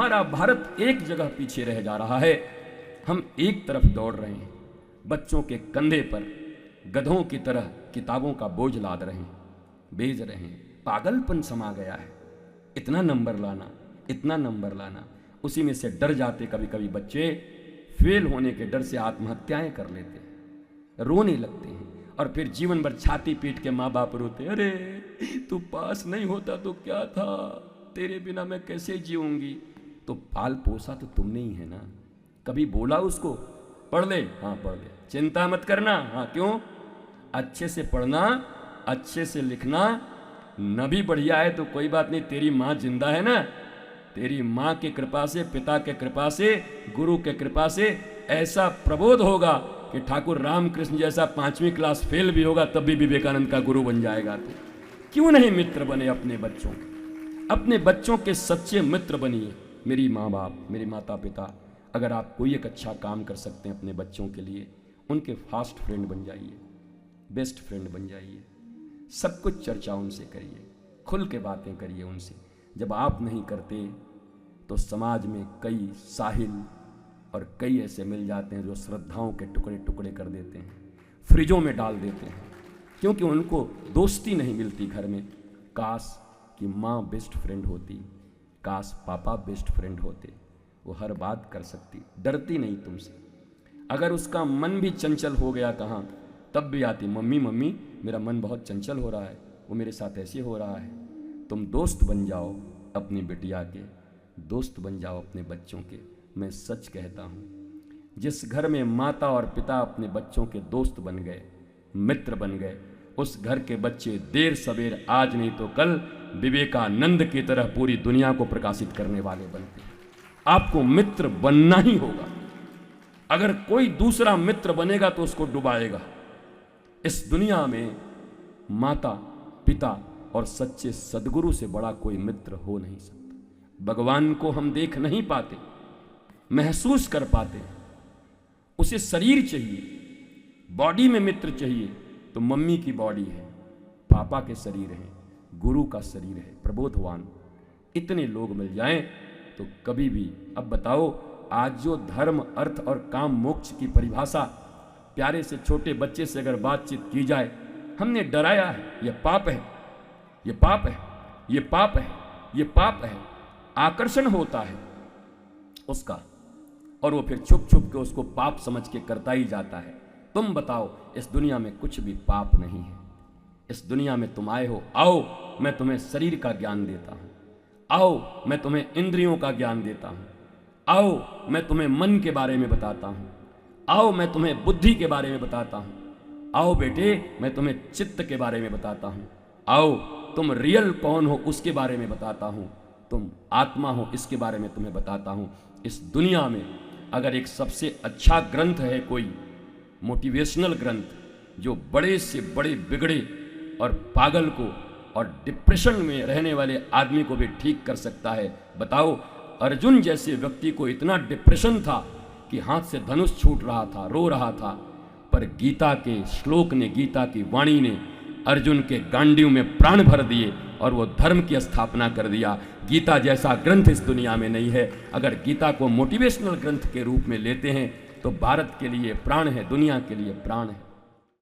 हमारा भारत एक जगह पीछे रह जा रहा है। हम एक तरफ दौड़ रहे हैं, बच्चों के कंधे पर गधों की तरह किताबों का बोझ लाद रहे हैं, भेज रहे हैं। पागलपन समा गया है। इतना नंबर लाना, इतना नंबर लाना, उसी में से डर जाते कभी कभी बच्चे, फेल होने के डर से आत्महत्याएं कर लेते हैं, रोने लगते हैं और फिर जीवन भर छाती पीट के माँ बाप रोते, अरे तू पास नहीं होता तो क्या था, तेरे बिना मैं कैसे जीऊंगी। तो पाल पोसा तो तुमने ही है ना, कभी बोला उसको पढ़ ले? हाँ पढ़ ले, चिंता मत करना। हाँ क्यों? अच्छे से पढ़ना, अच्छे से लिखना, न भी बढ़िया है तो कोई बात नहीं, तेरी माँ जिंदा है ना, तेरी माँ की कृपा से, पिता के कृपा से, गुरु के कृपा से ऐसा प्रबोध होगा कि ठाकुर रामकृष्ण जैसा 5वीं क्लास फेल भी होगा तब भी विवेकानंद का गुरु बन जाएगा। तो क्यों नहीं मित्र बने अपने बच्चों के, अपने बच्चों के सच्चे मित्र बनिए। मेरी माँ बाप, मेरे माता पिता, अगर आप कोई एक अच्छा काम कर सकते हैं अपने बच्चों के लिए, उनके फास्ट फ्रेंड बन जाइए, बेस्ट फ्रेंड बन जाइए, सब कुछ चर्चा उनसे करिए, खुल के बातें करिए उनसे। जब आप नहीं करते तो समाज में कई साहिल और कई ऐसे मिल जाते हैं जो श्रद्धाओं के टुकड़े टुकड़े कर देते हैं, फ्रिजों में डाल देते हैं, क्योंकि उनको दोस्ती नहीं मिलती घर में। काश कि माँ बेस्ट फ्रेंड होती, काश पापा बेस्ट फ्रेंड होते, वो हर बात कर सकती, डरती नहीं तुमसे। अगर उसका मन भी चंचल हो गया कहाँ, तब भी आती, मम्मी मम्मी मेरा मन बहुत चंचल हो रहा है, वो मेरे साथ ऐसे हो रहा है। तुम दोस्त बन जाओ अपनी बिटिया के, दोस्त बन जाओ अपने बच्चों के। मैं सच कहता हूँ, जिस घर में माता और पिता अपने बच्चों के दोस्त बन गए, मित्र बन गए, उस घर के बच्चे देर सवेर, आज नहीं तो कल, विवेकानंद की तरह पूरी दुनिया को प्रकाशित करने वाले बनते हैं। आपको मित्र बनना ही होगा। अगर कोई दूसरा मित्र बनेगा तो उसको डुबाएगा। इस दुनिया में माता, पिता और सच्चे सद्गुरु से बड़ा कोई मित्र हो नहीं सकता। भगवान को हम देख नहीं पाते, महसूस कर पाते, उसे शरीर चाहिए, बॉडी में मित्र चाहिए। तो मम्मी की बॉडी है, पापा के शरीर है, गुरु का शरीर है, प्रबोधवान। इतने लोग मिल जाएं तो कभी भी, अब बताओ, आज जो धर्म, अर्थ और काम मोक्ष की परिभाषा प्यारे से छोटे बच्चे से अगर बातचीत की जाए, हमने डराया है, यह पाप है, ये पाप है, ये पाप है, ये पाप है। आकर्षण होता है उसका और वो फिर छुप छुप के उसको पाप समझ के करता ही जाता है। तुम बताओ, इस दुनिया में कुछ भी पाप नहीं है। इस दुनिया में तुम आए हो, आओ मैं तुम्हें शरीर का ज्ञान देता हूँ, आओ मैं तुम्हें इंद्रियों का ज्ञान देता हूँ, आओ मैं तुम्हें मन के बारे में बताता हूँ, आओ मैं तुम्हें बुद्धि के बारे में बताता हूँ, आओ बेटे मैं तुम्हें चित्त के बारे में बताता हूँ, आओ तुम रियल कौन हो उसके बारे में बताता हूँ, तुम आत्मा हो इसके बारे में तुम्हें बताता हूँ। इस दुनिया में अगर एक सबसे अच्छा ग्रंथ है कोई मोटिवेशनल ग्रंथ, जो बड़े से बड़े बिगड़े और पागल को और डिप्रेशन में रहने वाले आदमी को भी ठीक कर सकता है, बताओ। अर्जुन जैसे व्यक्ति को इतना डिप्रेशन था कि हाथ से धनुष छूट रहा था, रो रहा था, पर गीता के श्लोक ने, गीता की वाणी ने अर्जुन के गांडीव में प्राण भर दिए और वो धर्म की स्थापना कर दिया। गीता जैसा ग्रंथ इस दुनिया में नहीं है। अगर गीता को मोटिवेशनल ग्रंथ के रूप में लेते हैं तो भारत के लिए प्राण है, दुनिया के लिए प्राण है।